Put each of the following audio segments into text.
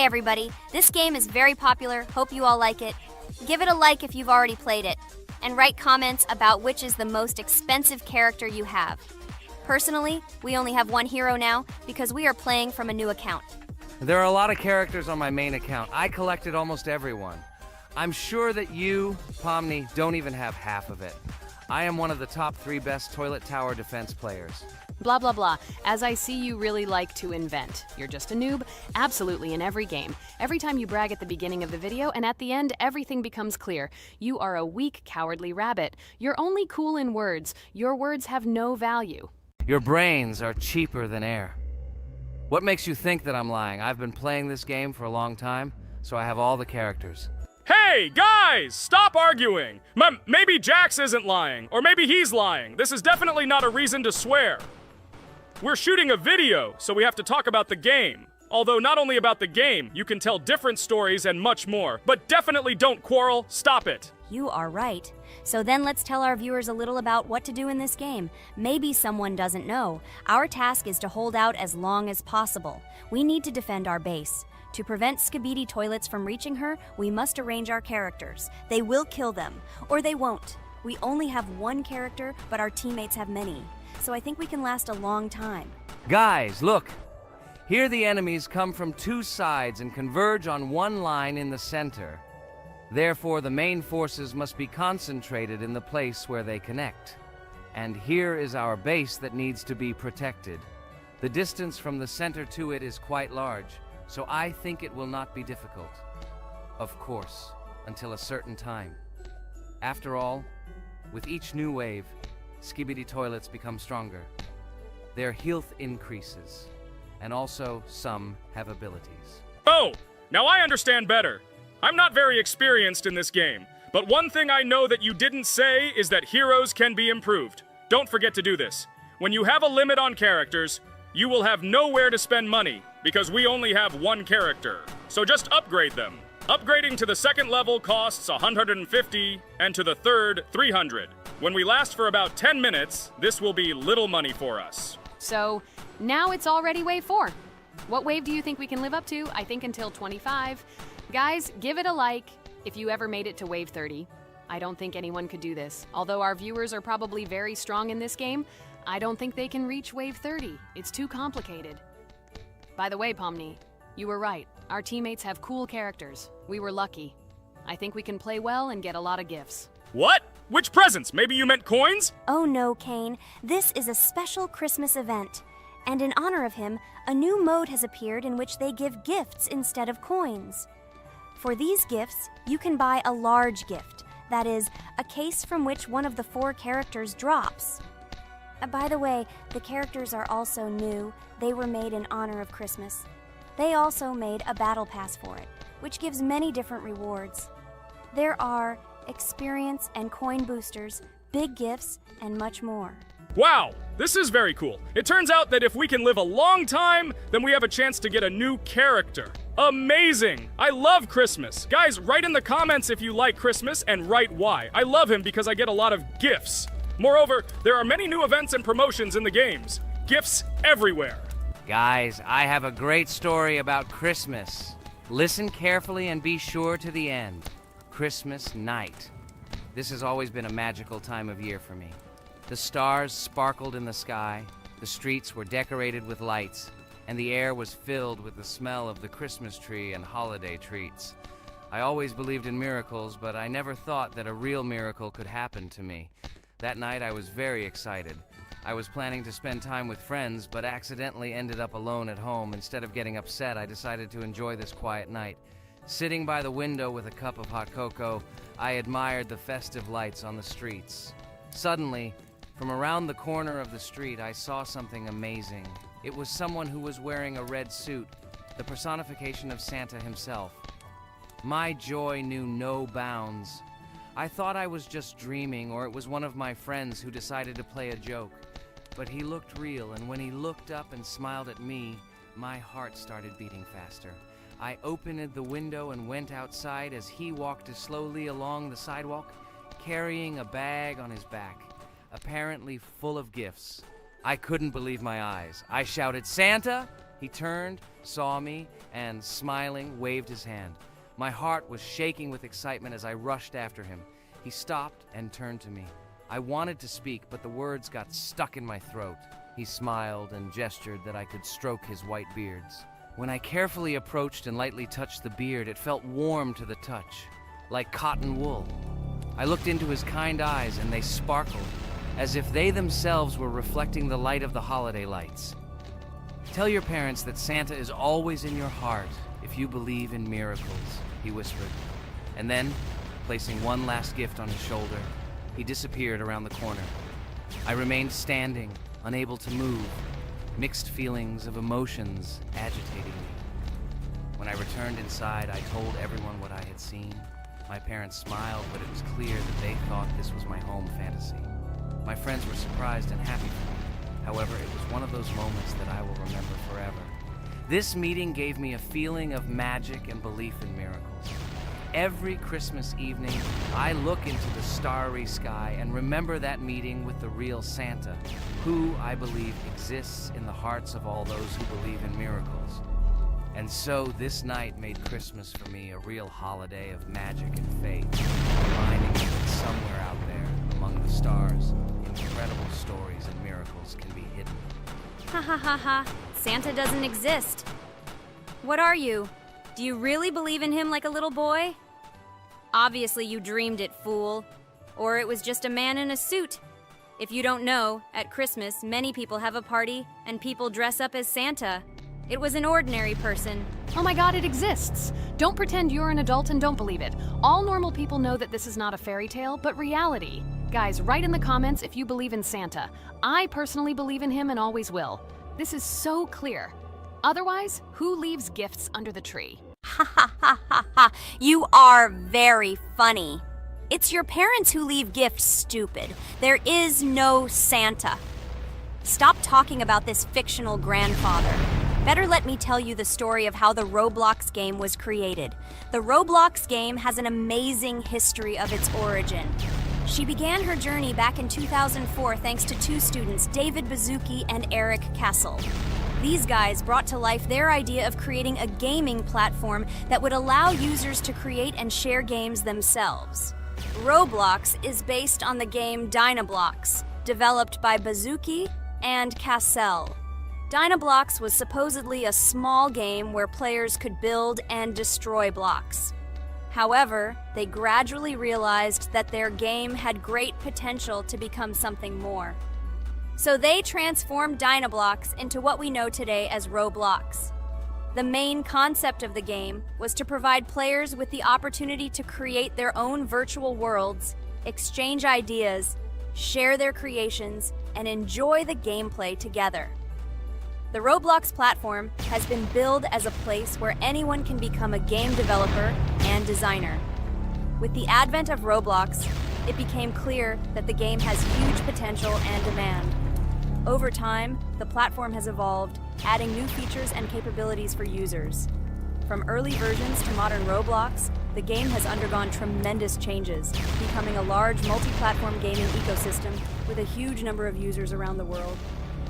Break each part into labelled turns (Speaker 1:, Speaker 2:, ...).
Speaker 1: Hi everybody, this game is very popular, hope you all like it. Give it a like if you've already played it, and write comments about which is the most expensive character you have. Personally, we only have one hero now because we are playing from a new account.
Speaker 2: There are a lot of characters on my main account. I collected almost everyone. I'm sure that you, Pomni, don't even have half of it. I am one of the top 3 best toilet tower defense players.
Speaker 3: Blah, blah, blah. As I see you really like to invent. You're just a noob? Absolutely, in every game. Every time you brag at the beginning of the video, and at the end, everything becomes clear. You are a weak, cowardly rabbit. You're only cool in words. Your words have no value.
Speaker 2: Your brains are cheaper than air. What makes you think that I'm lying? I've been playing this game for a long time, so I have all the characters.
Speaker 4: Hey, guys! Stop arguing! Maybe Jax isn't lying, or maybe he's lying. This is definitely not a reason to swear. We're shooting a video, so we have to talk about the game. Although not only about the game, you can tell different stories and much more. But definitely don't quarrel. Stop it.
Speaker 1: You are right. So then let's tell our viewers a little about what to do in this game. Maybe someone doesn't know. Our task is to hold out as long as possible. We need to defend our base. To prevent Skibidi Toilets from reaching her, we must arrange our characters. They will kill them, or they won't. We only have one character, but our teammates have many. So I think we can last a long time.
Speaker 2: Guys, look! Here the enemies come from 2 sides and converge on one line in the center. Therefore, the main forces must be concentrated in the place where they connect. And here is our base that needs to be protected. The distance from the center to it is quite large, so I think it will not be difficult. Of course, until a certain time. After all, with each new wave, Skibidi Toilets become stronger. Their health increases, and also some have abilities.
Speaker 4: Oh, now I understand better. I'm not very experienced in this game, but one thing I know that you didn't say is that heroes can be improved. Don't forget to do this. When you have a limit on characters, you will have nowhere to spend money, because we only have one character. So just upgrade them. Upgrading to the 2nd level costs 150, and to the 3rd, 300. When we last for about 10 minutes, this will be little money for us.
Speaker 3: So, now it's already wave 4. What wave do you think we can live up to? I think until 25. Guys, give it a like if you ever made it to wave 30. I don't think anyone could do this. Although our viewers are probably very strong in this game, I don't think they can reach wave 30. It's too complicated. By the way, Pomni, you were right. Our teammates have cool characters. We were lucky. I think we can play well and get a lot of gifts.
Speaker 4: What? Which presents? Maybe you meant coins?
Speaker 1: Oh no, Kane. This is a special Christmas event. And in honor of him, a new mode has appeared in which they give gifts instead of coins. For these gifts, you can buy a large gift. That is, a case from which one of the 4 characters drops. By the way, the characters are also new. They were made in honor of Christmas. They also made a battle pass for it, which gives many different rewards. There are experience and coin boosters, big gifts, and much more.
Speaker 4: Wow, this is very cool. It turns out that if we can live a long time, then we have a chance to get a new character. Amazing! I love Christmas. Guys, write in the comments if you like Christmas and write why. I love him because I get a lot of gifts. Moreover, there are many new events and promotions in the games. Gifts everywhere.
Speaker 2: Guys, I have a great story about Christmas. Listen carefully and be sure to the end. Christmas night. This has always been a magical time of year for me. The stars sparkled in the sky, the streets were decorated with lights, and the air was filled with the smell of the Christmas tree and holiday treats. I always believed in miracles, but I never thought that a real miracle could happen to me. That night I was very excited. I was planning to spend time with friends, but accidentally ended up alone at home. Instead of getting upset, I decided to enjoy this quiet night. Sitting by the window with a cup of hot cocoa, I admired the festive lights on the streets. Suddenly, from around the corner of the street, I saw something amazing. It was someone who was wearing a red suit, the personification of Santa himself. My joy knew no bounds. I thought I was just dreaming, or it was one of my friends who decided to play a joke. But he looked real, and when he looked up and smiled at me, my heart started beating faster. I opened the window and went outside as he walked slowly along the sidewalk, carrying a bag on his back, apparently full of gifts. I couldn't believe my eyes. I shouted, "Santa, He turned, saw me, and, smiling, waved his hand. My heart was shaking with excitement as I rushed after him. He stopped and turned to me. I wanted to speak, but the words got stuck in my throat. He smiled and gestured that I could stroke his white beards. When I carefully approached and lightly touched the beard, it felt warm to the touch, like cotton wool. I looked into his kind eyes, and they sparkled, as if they themselves were reflecting the light of the holiday lights. Tell your parents that Santa is always in your heart if you believe in miracles, he whispered. And then, placing one last gift on his shoulder, he disappeared around the corner. I remained standing, unable to move, mixed feelings of emotions agitating me. When I returned inside, I told everyone what I had seen. My parents smiled, but it was clear that they thought this was my home fantasy. My friends were surprised and happy for me. However, it was one of those moments that I will remember forever. This meeting gave me a feeling of magic and belief in miracles. Every Christmas evening, I look into the starry sky and remember that meeting with the real Santa, who, I believe, exists in the hearts of all those who believe in miracles. And so this night made Christmas for me a real holiday of magic and faith, reminding me that somewhere out there, among the stars, incredible stories and miracles can be hidden.
Speaker 1: Ha ha ha ha. Santa doesn't exist. What are you? Do you really believe in him like a little boy? Obviously you dreamed it, fool. Or it was just a man in a suit. If you don't know, at Christmas, many people have a party and people dress up as Santa. It was an ordinary person.
Speaker 3: Oh my god, it exists! Don't pretend you're an adult and don't believe it. All normal people know that this is not a fairy tale, but reality. Guys, write in the comments if you believe in Santa. I personally believe in him and always will. This is so clear. Otherwise, who leaves gifts under the tree?
Speaker 1: Ha ha ha ha ha. You are very funny. It's your parents who leave gifts, stupid. There is no Santa. Stop talking about this fictional grandfather. Better let me tell you the story of how the Roblox game was created. The Roblox game has an amazing history of its origin. She began her journey back in 2004 thanks to two students, David Bazuki and Eric Castle. These guys brought to life their idea of creating a gaming platform that would allow users to create and share games themselves. Roblox is based on the game Dynablox, developed by Bazuki and Cassell. Dynablox was supposedly a small game where players could build and destroy blocks. However, they gradually realized that their game had great potential to become something more. So they transformed Dynablox into what we know today as Roblox. The main concept of the game was to provide players with the opportunity to create their own virtual worlds, exchange ideas, share their creations, and enjoy the gameplay together. The Roblox platform has been billed as a place where anyone can become a game developer and designer. With the advent of Roblox, it became clear that the game has huge potential and demand. Over time, the platform has evolved, adding new features and capabilities for users. From early versions to modern Roblox, the game has undergone tremendous changes, becoming a large multi-platform gaming ecosystem with a huge number of users around the world.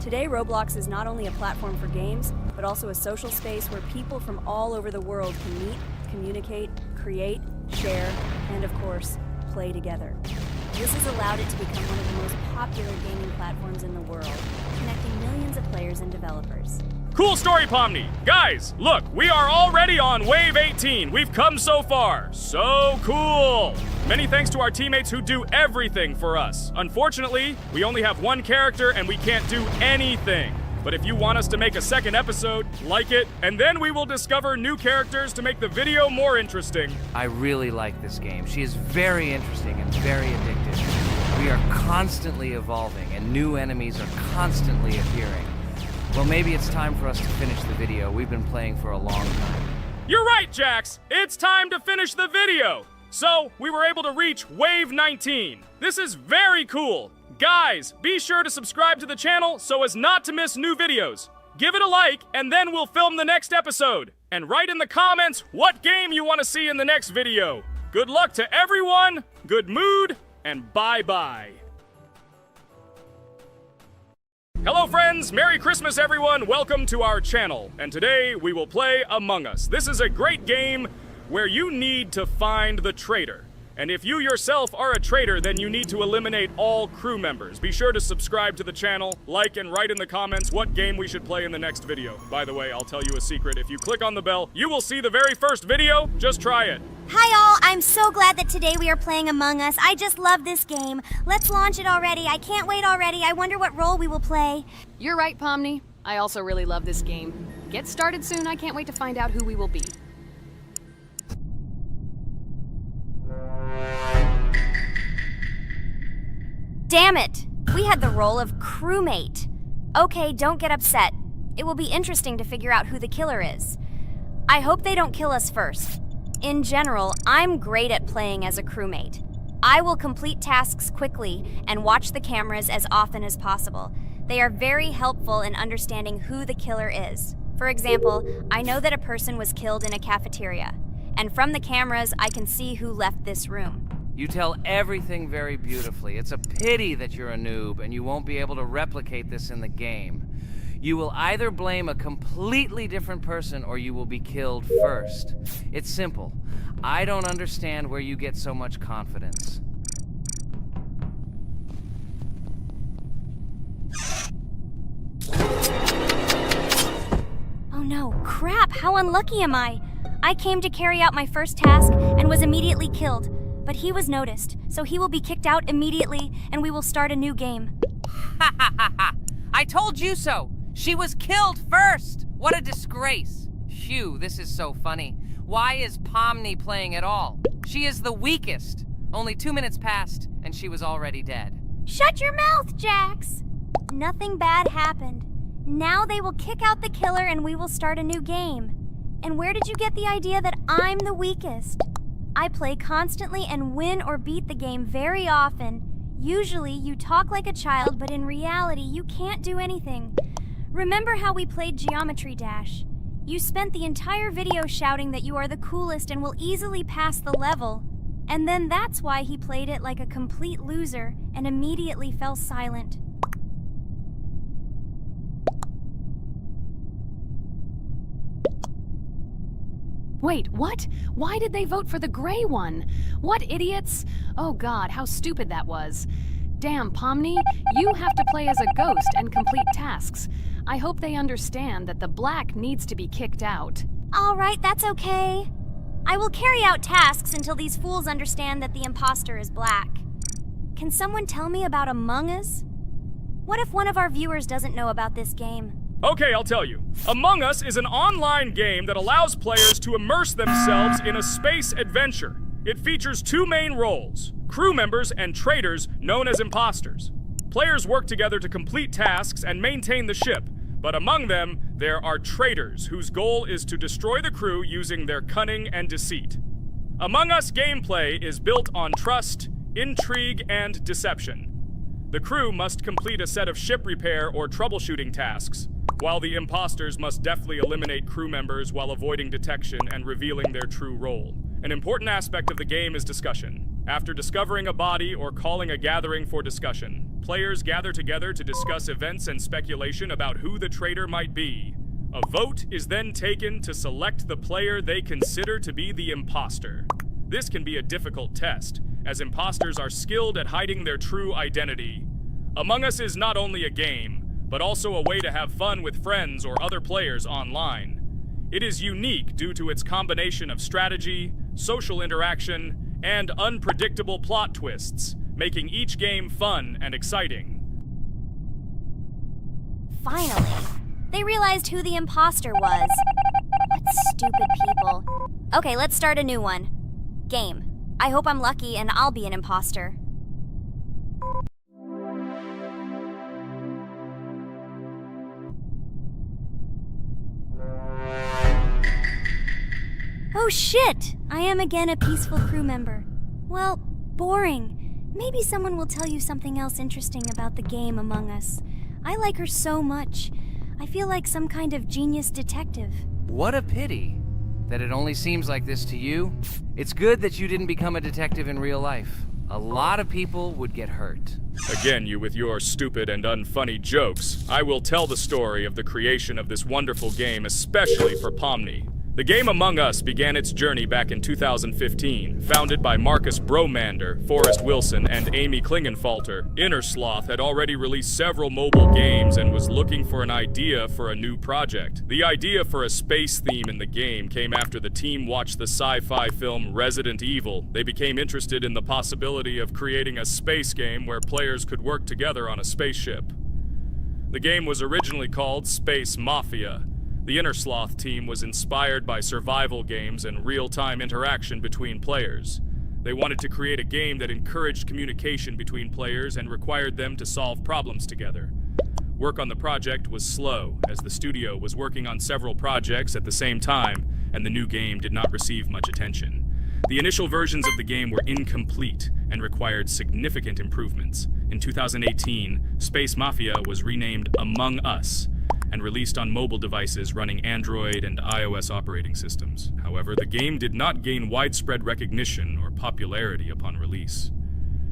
Speaker 1: Today, Roblox is not only a platform for games, but also a social space where people from all over the world can meet, communicate, create, share, and of course, play together. This has allowed it to become one of the most popular gaming platforms in the world, connecting millions of players and developers.
Speaker 4: Cool story, Pomni. Guys, look, we are already on Wave 18. We've come so far. So cool. Many thanks to our teammates who do everything for us. Unfortunately, we only have one character and we can't do anything. But if you want us to make a second episode, like it, and then we will discover new characters to make the video more interesting.
Speaker 2: I really like this game. She is very interesting and very addictive. We are constantly evolving and new enemies are constantly appearing. Well, maybe it's time for us to finish the video. We've been playing for a long time.
Speaker 4: You're right, Jax. It's time to finish the video. So, we were able to reach Wave 19. This is very cool. Guys, be sure to subscribe to the channel so as not to miss new videos. Give it a like, and then we'll film the next episode. And write in the comments what game you want to see in the next video. Good luck to everyone, good mood, and bye-bye. Hello friends, Merry Christmas everyone, welcome to our channel. And today we will play Among Us. This is a great game where you need to find the traitor. And if you yourself are a traitor, then you need to eliminate all crew members. Be sure to subscribe to the channel, like and write in the comments what game we should play in the next video. By the way, I'll tell you a secret. If you click on the bell, you will see the very first video. Just try it.
Speaker 1: Hi all, I'm so glad that today we are playing Among Us. I just love this game. Let's launch it already. I can't wait already. I wonder what role we will play.
Speaker 3: You're right, Pomni. I also really love this game. Get started soon. I can't wait to find out who we will be.
Speaker 1: Damn it! We had the role of crewmate. Okay, don't get upset. It will be interesting to figure out who the killer is. I hope they don't kill us first. In general, I'm great at playing as a crewmate. I will complete tasks quickly and watch the cameras as often as possible. They are very helpful in understanding who the killer is. For example, I know that a person was killed in a cafeteria, and from the cameras, I can see who left this room.
Speaker 2: You tell everything very beautifully. It's a pity that you're a noob and you won't be able to replicate this in the game. You will either blame a completely different person or you will be killed first. It's simple. I don't understand where you get so much confidence.
Speaker 1: Oh no, crap, how unlucky am I? I came to carry out my first task and was immediately killed. But he was noticed, so he will be kicked out immediately, and we will start a new game.
Speaker 2: Ha ha ha ha! I told you so! She was killed first! What a disgrace! Phew, this is so funny. Why is Pomni playing at all? She is the weakest. Only 2 minutes passed, and she was already dead.
Speaker 1: Shut your mouth, Jax! Nothing bad happened. Now they will kick out the killer and we will start a new game. And where did you get the idea that I'm the weakest? I play constantly and win or beat the game very often. Usually, you talk like a child, but in reality, you can't do anything. Remember how we played Geometry Dash? You spent the entire video shouting that you are the coolest and will easily pass the level. And then that's why he played it like a complete loser and immediately fell silent.
Speaker 3: Wait, what? Why did they vote for the gray one? What idiots? Oh god, how stupid that was. Damn, Pomni, you have to play as a ghost and complete tasks. I hope they understand that the black needs to be kicked out.
Speaker 1: All right, that's okay. I will carry out tasks until these fools understand that the imposter is black. Can someone tell me about Among Us? What if one of our viewers doesn't know about this game?
Speaker 4: Okay, I'll tell you. Among Us is an online game that allows players to immerse themselves in a space adventure. It features 2 main roles, crew members and traitors known as imposters. Players work together to complete tasks and maintain the ship, but among them, there are traitors whose goal is to destroy the crew using their cunning and deceit. Among Us gameplay is built on trust, intrigue, and deception. The crew must complete a set of ship repair or troubleshooting tasks, while the imposters must deftly eliminate crew members while avoiding detection and revealing their true role. An important aspect of the game is discussion. After discovering a body or calling a gathering for discussion, players gather together to discuss events and speculation about who the traitor might be. A vote is then taken to select the player they consider to be the imposter. This can be a difficult test, as imposters are skilled at hiding their true identity. Among Us is not only a game, but also a way to have fun with friends or other players online. It is unique due to its combination of strategy, social interaction, and unpredictable plot twists, making each game fun and exciting.
Speaker 1: Finally, they realized who the imposter was. What stupid people. Okay, let's start a new one. Game. I hope I'm lucky and I'll be an imposter. Oh shit! I am again a peaceful crew member. Well, boring. Maybe someone will tell you something else interesting about the game Among Us. I like her so much. I feel like some kind of genius detective.
Speaker 2: What a pity that it only seems like this to you. It's good that you didn't become a detective in real life. A lot of people would get hurt.
Speaker 4: Again, you with your stupid and unfunny jokes. I will tell the story of the creation of this wonderful game, especially for Pomni. The game Among Us began its journey back in 2015. Founded by Marcus Bromander, Forrest Wilson, and Amy Klingenfalter, Innersloth had already released several mobile games and was looking for an idea for a new project. The idea for a space theme in the game came after the team watched the sci-fi film Resident Evil. They became interested in the possibility of creating a space game where players could work together on a spaceship. The game was originally called Space Mafia. The Innersloth team was inspired by survival games and real-time interaction between players. They wanted to create a game that encouraged communication between players and required them to solve problems together. Work on the project was slow, as the studio was working on several projects at the same time, and the new game did not receive much attention. The initial versions of the game were incomplete and required significant improvements. In 2018, Space Mafia was renamed Among Us, and released on mobile devices running Android and iOS operating systems. However, the game did not gain widespread recognition or popularity upon release.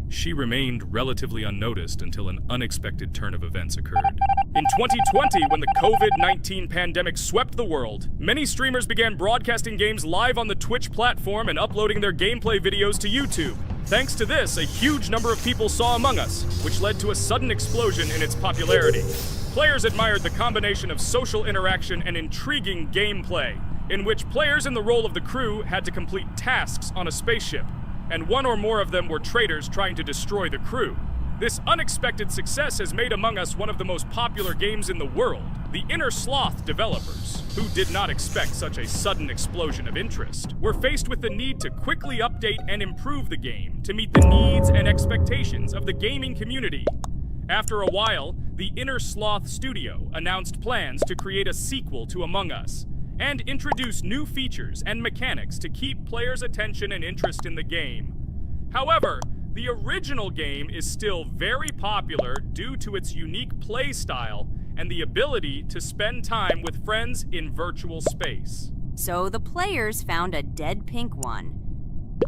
Speaker 4: She remained relatively unnoticed until an unexpected turn of events occurred. In 2020, when the COVID-19 pandemic swept the world, many streamers began broadcasting games live on the Twitch platform and uploading their gameplay videos to YouTube. Thanks to this, a huge number of people saw Among Us, which led to a sudden explosion in its popularity. Players admired the combination of social interaction and intriguing gameplay, in which players in the role of the crew had to complete tasks on a spaceship, and one or more of them were traitors trying to destroy the crew. This unexpected success has made Among Us one of the most popular games in the world. The Innersloth developers, who did not expect such a sudden explosion of interest, were faced with the need to quickly update and improve the game to meet the needs and expectations of the gaming community. After a while, the Innersloth studio announced plans to create a sequel to Among Us and introduce new features and mechanics to keep players' attention and interest in the game. However, the original game is still very popular due to its unique play style and the ability to spend time with friends in virtual space.
Speaker 5: So the players found a dead pink one.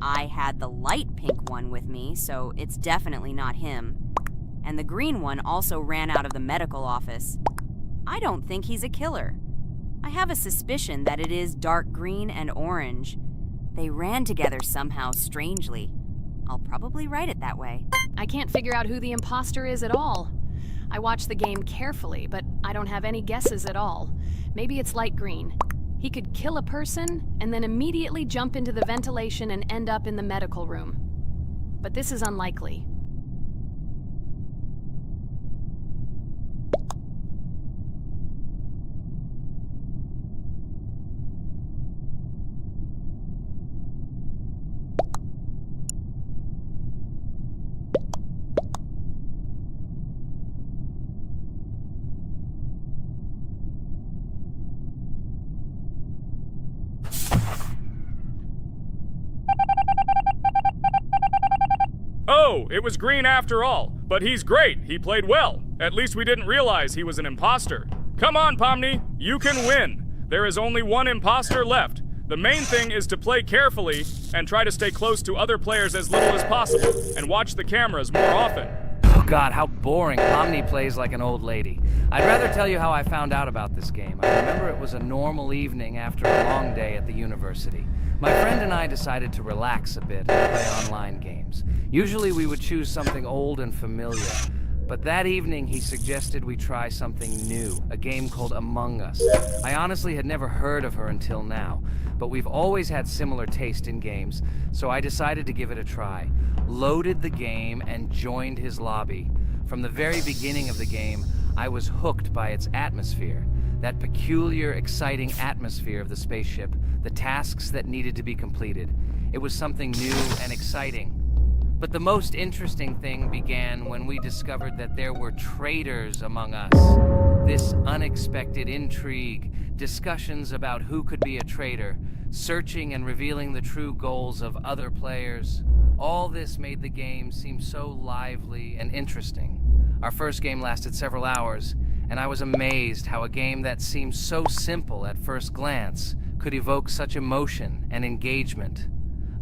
Speaker 5: I had the light pink one with me, so it's definitely not him. And the green one also ran out of the medical office. I don't think he's a killer. I have a suspicion that it is dark green and orange. They ran together somehow strangely. I'll probably write it that way.
Speaker 3: I can't figure out who the imposter is at all. I watched the game carefully, but I don't have any guesses at all. Maybe it's light green. He could kill a person and then immediately jump into the ventilation and end up in the medical room. But this is unlikely.
Speaker 4: Oh, it was green after all. But he's great. He played well. At least we didn't realize he was an imposter. Come on, Pomni. You can win. There is only one imposter left. The main thing is to play carefully and try to stay close to other players as little as possible and watch the cameras more often.
Speaker 2: Oh God, how boring. Pomni plays like an old lady. I'd rather tell you how I found out about this game. I remember it was a normal evening after a long day at the university. My friend and I decided to relax a bit and play online games. Usually we would choose something old and familiar, but that evening he suggested we try something new, a game called Among Us. I honestly had never heard of her until now, but we've always had similar taste in games, so I decided to give it a try. Loaded the game and joined his lobby. From the very beginning of the game, I was hooked by its atmosphere. That peculiar, exciting atmosphere of the spaceship, the tasks that needed to be completed. It was something new and exciting. But the most interesting thing began when we discovered that there were traitors among us. This unexpected intrigue, discussions about who could be a traitor, searching and revealing the true goals of other players. All this made the game seem so lively and interesting. Our first game lasted several hours, and I was amazed how a game that seemed so simple at first glance could evoke such emotion and engagement.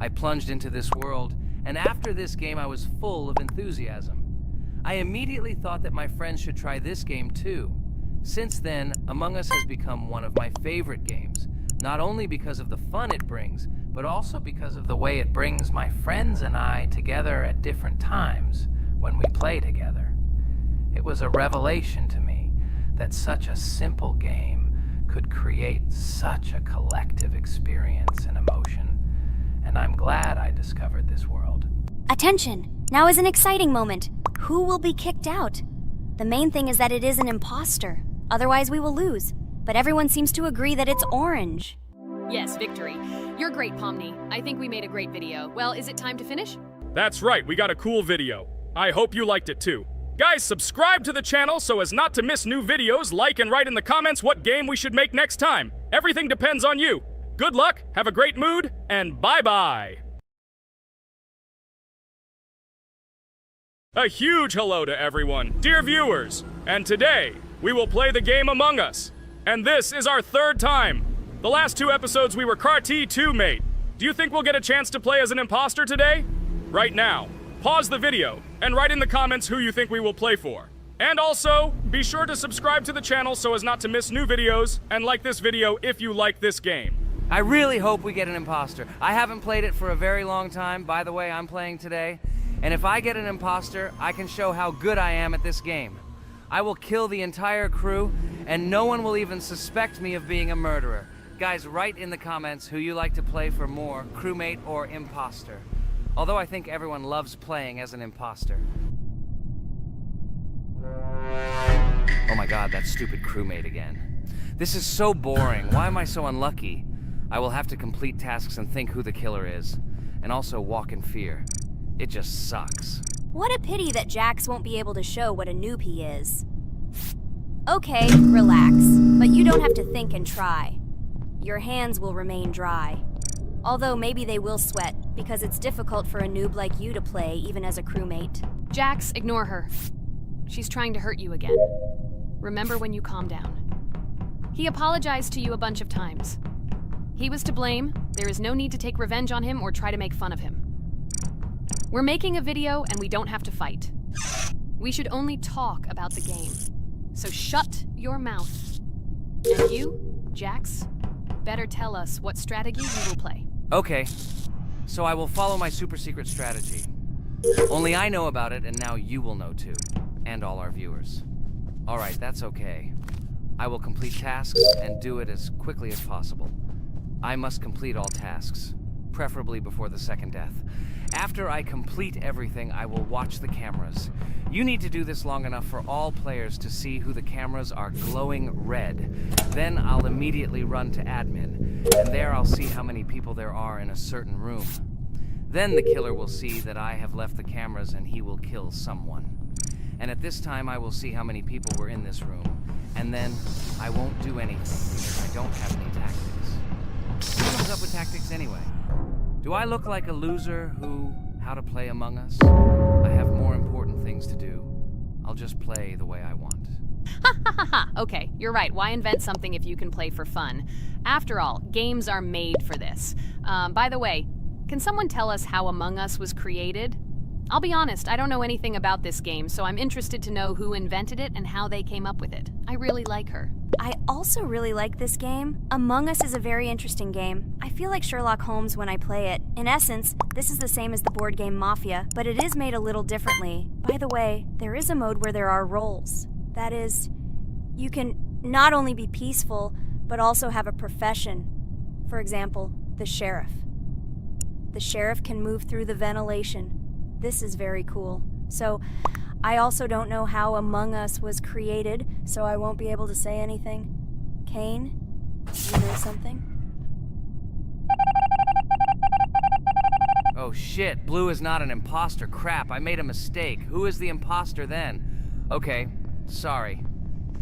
Speaker 2: I plunged into this world, and after this game I was full of enthusiasm. I immediately thought that my friends should try this game too. Since then, Among Us has become one of my favorite games, not only because of the fun it brings, but also because of the way it brings my friends and I together at different times when we play together. It was a revelation to me that such a simple game could create such a collective experience and emotion, and I'm glad I discovered this world.
Speaker 1: Attention! Now is an exciting moment. Who will be kicked out? The main thing is that it is an imposter. Otherwise, we will lose. But everyone seems to agree that it's orange.
Speaker 3: Yes, victory. You're great, Pomni. I think we made a great video. Well, is it time to finish?
Speaker 4: That's right, we got a cool video. I hope you liked it too. Guys, subscribe to the channel so as not to miss new videos, like and write in the comments what game we should make next time. Everything depends on you. Good luck, have a great mood, and bye-bye. A huge hello to everyone, dear viewers, and today we will play the game Among Us. And this is our third time. The last 2 episodes we were CAR-T 2 mate. Do you think we'll get a chance to play as an imposter today? Right now, pause the video and write in the comments who you think we will play for. And also, be sure to subscribe to the channel so as not to miss new videos, and like this video if you like this game.
Speaker 2: I really hope we get an imposter. I haven't played it for a very long time. By the way, I'm playing today. And if I get an imposter, I can show how good I am at this game. I will kill the entire crew, and no one will even suspect me of being a murderer. Guys, write in the comments who you like to play for more, crewmate or imposter. Although I think everyone loves playing as an imposter. Oh my god, that stupid crewmate again. This is so boring. Why am I so unlucky? I will have to complete tasks and think who the killer is, and also walk in fear. It just sucks.
Speaker 1: What a pity that Jax won't be able to show what a noob he is. Okay, relax, but you don't have to think and try. Your hands will remain dry. Although maybe they will sweat, because it's difficult for a noob like you to play, even as a crewmate.
Speaker 3: Jax, ignore her. She's trying to hurt you again. Remember when you calm down. He apologized to you a bunch of times. He was to blame. There is no need to take revenge on him or try to make fun of him. We're making a video and we don't have to fight. We should only talk about the game. So shut your mouth. And you, Jax, better tell us what strategy you will play.
Speaker 2: Okay, so I will follow my super secret strategy. Only I know about it, and now you will know too. And all our viewers. Alright, that's okay. I will complete tasks and do it as quickly as possible. I must complete all tasks, preferably before the second death. After I complete everything, I will watch the cameras. You need to do this long enough for all players to see who the cameras are glowing red. Then I'll immediately run to admin, and there I'll see how many people there are in a certain room. Then the killer will see that I have left the cameras and he will kill someone. And at this time I will see how many people were in this room. And then I won't do anything because I don't have any tactics. Who comes up with tactics anyway? Do I look like a loser who, how to play Among Us? I have more important things to do. I'll just play the way I want.
Speaker 3: Ha ha ha ha! Okay, you're right. Why invent something if you can play for fun? After all, games are made for this. By the way, can someone tell us how Among Us was created? I'll be honest, I don't know anything about this game, so I'm interested to know who invented it and how they came up with it. I really like her.
Speaker 1: I also really like this game. Among Us is a very interesting game. I feel like Sherlock Holmes when I play it. In essence, this is the same as the board game Mafia, but it is made a little differently. By the way, there is a mode where there are roles. That is, you can not only be peaceful, but also have a profession. For example, the sheriff. The sheriff can move through the ventilation. This is very cool. So, I also don't know how Among Us was created, so I won't be able to say anything. Kane, you know something?
Speaker 2: Oh shit, Blue is not an imposter. Crap, I made a mistake. Who is the imposter then? Okay, sorry.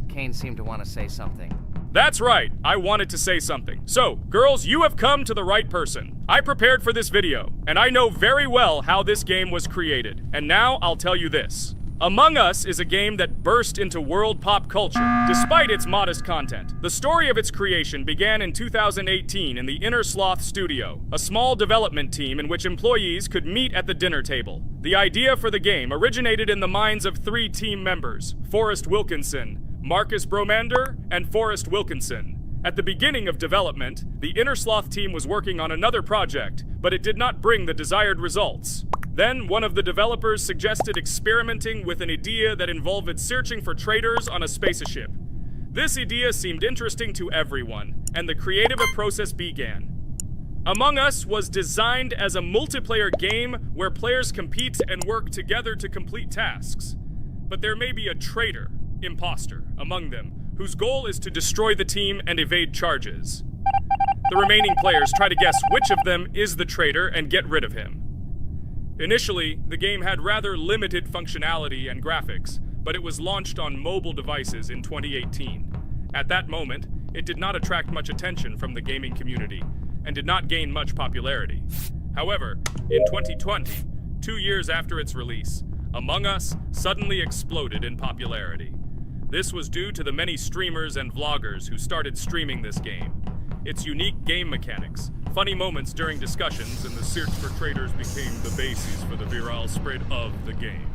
Speaker 2: Kane seemed to want to say something.
Speaker 4: That's right, I wanted to say something. So, girls, you have come to the right person. I prepared for this video, and I know very well how this game was created. And now I'll tell you this. Among Us is a game that burst into world pop culture, despite its modest content. The story of its creation began in 2018 in the Inner Sloth Studio, a small development team in which employees could meet at the dinner table. The idea for the game originated in the minds of 3 team members, Forrest Wilkinson, Marcus Bromander, and Forrest Wilkinson. At the beginning of development, the Inner Sloth team was working on another project, but it did not bring the desired results. Then, one of the developers suggested experimenting with an idea that involved searching for traitors on a spaceship. This idea seemed interesting to everyone, and the creative process began. Among Us was designed as a multiplayer game where players compete and work together to complete tasks. But there may be a traitor, imposter, among them, whose goal is to destroy the team and evade charges. The remaining players try to guess which of them is the traitor and get rid of him. Initially, the game had rather limited functionality and graphics, but it was launched on mobile devices in 2018. At that moment, it did not attract much attention from the gaming community, and did not gain much popularity. However, in 2020, 2 years after its release, Among Us suddenly exploded in popularity. This was due to the many streamers and vloggers who started streaming this game. Its unique game mechanics, funny moments during discussions, and the search for traitors became the basis for the viral spread of the game.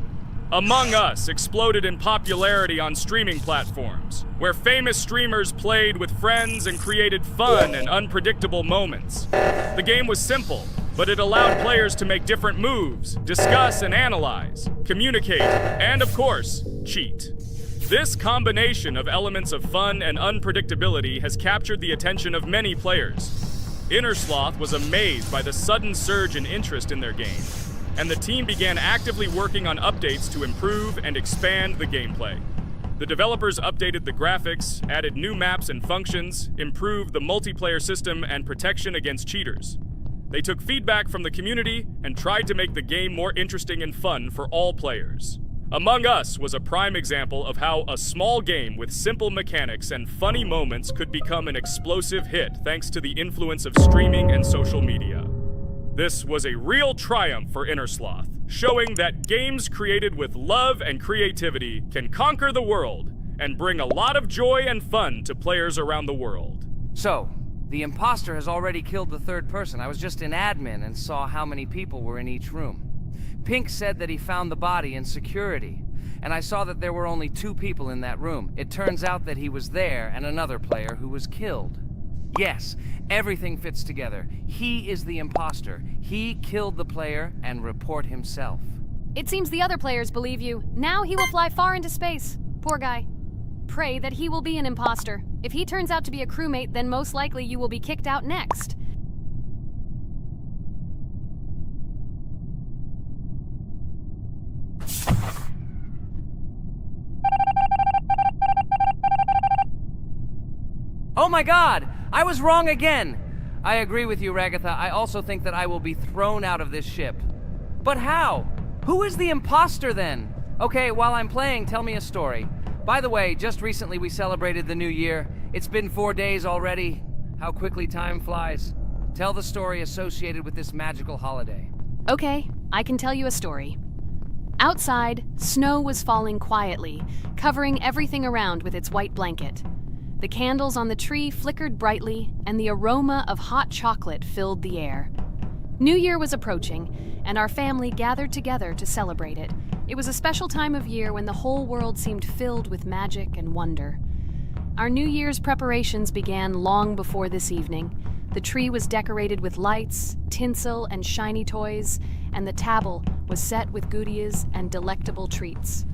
Speaker 4: Among Us exploded in popularity on streaming platforms, where famous streamers played with friends and created fun and unpredictable moments. The game was simple, but it allowed players to make different moves, discuss and analyze, communicate, and of course, cheat. This combination of elements of fun and unpredictability has captured the attention of many players. Inner Sloth was amazed by the sudden surge in interest in their game, and the team began actively working on updates to improve and expand the gameplay. The developers updated the graphics, added new maps and functions, improved the multiplayer system and protection against cheaters. They took feedback from the community and tried to make the game more interesting and fun for all players. Among Us was a prime example of how a small game with simple mechanics and funny moments could become an explosive hit thanks to the influence of streaming and social media. This was a real triumph for Inner Sloth, showing that games created with love and creativity can conquer the world and bring a lot of joy and fun to players around the world.
Speaker 2: So, the imposter has already killed the 3rd person. I was just in admin and saw how many people were in each room. Pink said that he found the body in security, and I saw that there were only 2 people in that room. It turns out that he was there and another player who was killed. Yes, everything fits together. He is the imposter. He killed the player and report himself.
Speaker 3: It seems the other players believe you. Now he will fly far into space. Poor guy. Pray that he will be an imposter. If he turns out to be a crewmate, then most likely you will be kicked out next.
Speaker 2: Oh my god! I was wrong again! I agree with you, Ragatha. I also think that I will be thrown out of this ship. But how? Who is the imposter then? Okay, while I'm playing, tell me a story. By the way, just recently we celebrated the new year. It's been 4 days already. How quickly time flies. Tell the story associated with this magical holiday.
Speaker 3: Okay, I can tell you a story. Outside, snow was falling quietly, covering everything around with its white blanket. The candles on the tree flickered brightly, and the aroma of hot chocolate filled the air. New Year was approaching, and our family gathered together to celebrate it. It was a special time of year when the whole world seemed filled with magic and wonder. Our New Year's preparations began long before this evening. The tree was decorated with lights, tinsel, and shiny toys, and the table was set with goodies and delectable treats.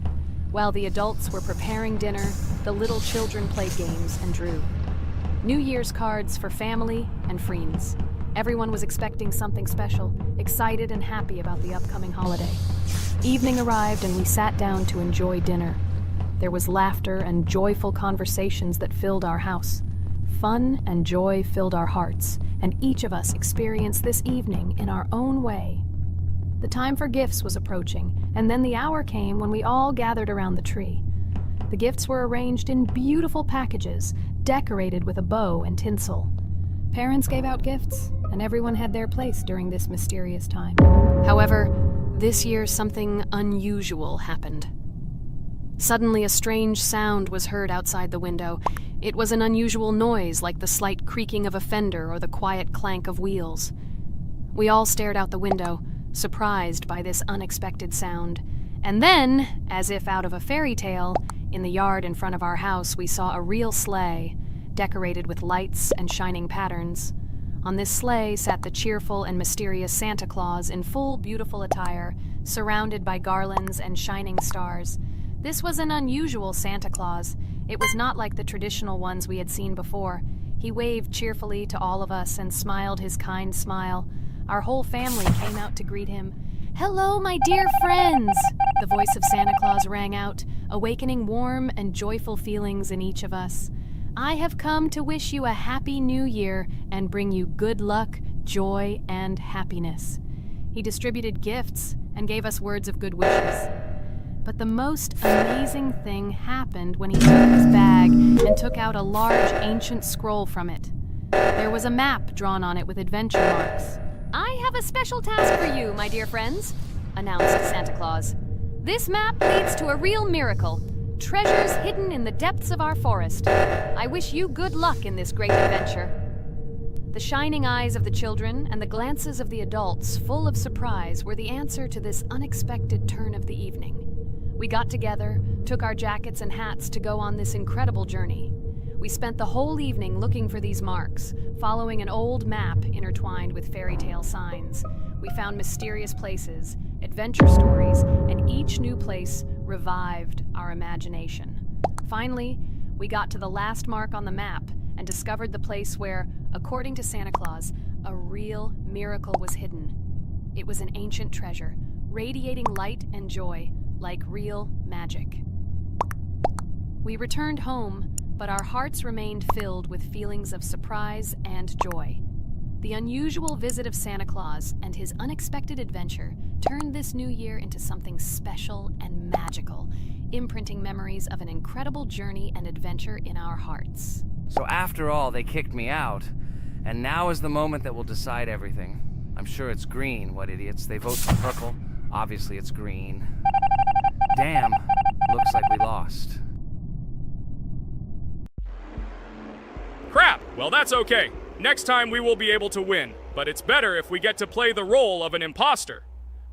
Speaker 3: While the adults were preparing dinner, the little children played games and drew. New Year's cards for family and friends. Everyone was expecting something special, excited and happy about the upcoming holiday. Evening arrived and we sat down to enjoy dinner. There was laughter and joyful conversations that filled our house. Fun and joy filled our hearts, and each of us experienced this evening in our own way. The time for gifts was approaching, and then the hour came when we all gathered around the tree. The gifts were arranged in beautiful packages, decorated with a bow and tinsel. Parents gave out gifts, and everyone had their place during this mysterious time. However, this year something unusual happened. Suddenly, a strange sound was heard outside the window. It was an unusual noise, like the slight creaking of a fender or the quiet clank of wheels. We all stared out the window, surprised by this unexpected sound. And then, as if out of a fairy tale, in the yard in front of our house, we saw a real sleigh, decorated with lights and shining patterns. On this sleigh sat the cheerful and mysterious Santa Claus in full, beautiful attire, surrounded by garlands and shining stars. This was an unusual Santa Claus. It was not like the traditional ones we had seen before. He waved cheerfully to all of us and smiled his kind smile. Our whole family came out to greet him. "Hello, my dear friends!" The voice of Santa Claus rang out, awakening warm and joyful feelings in each of us. "I have come to wish you a happy new year and bring you good luck, joy, and happiness." He distributed gifts and gave us words of good wishes. But the most amazing thing happened when he took his bag and took out a large ancient scroll from it. There was a map drawn on it with adventure marks. "I have a special task for you, my dear friends," announced Santa Claus. "This map leads to a real miracle. Treasures hidden in the depths of our forest. I wish you good luck in this great adventure." The shining eyes of the children and the glances of the adults, full of surprise, were the answer to this unexpected turn of the evening. We got together, took our jackets and hats to go on this incredible journey. We spent the whole evening looking for these marks, following an old map intertwined with fairy tale signs. We found mysterious places, adventure stories, and each new place revived our imagination. Finally, we got to the last mark on the map and discovered the place where, according to Santa Claus, a real miracle was hidden. It was an ancient treasure, radiating light and joy, like real magic. We returned home, but our hearts remained filled with feelings of surprise and joy. The unusual visit of Santa Claus and his unexpected adventure turned this new year into something special and magical, imprinting memories of an incredible journey and adventure in our hearts.
Speaker 2: So after all, they kicked me out, and now is the moment that will decide everything. I'm sure it's green, what idiots. They vote for purple. Obviously it's green. Damn, looks like we lost.
Speaker 4: Crap! Well, that's okay. Next time we will be able to win, but it's better if we get to play the role of an imposter.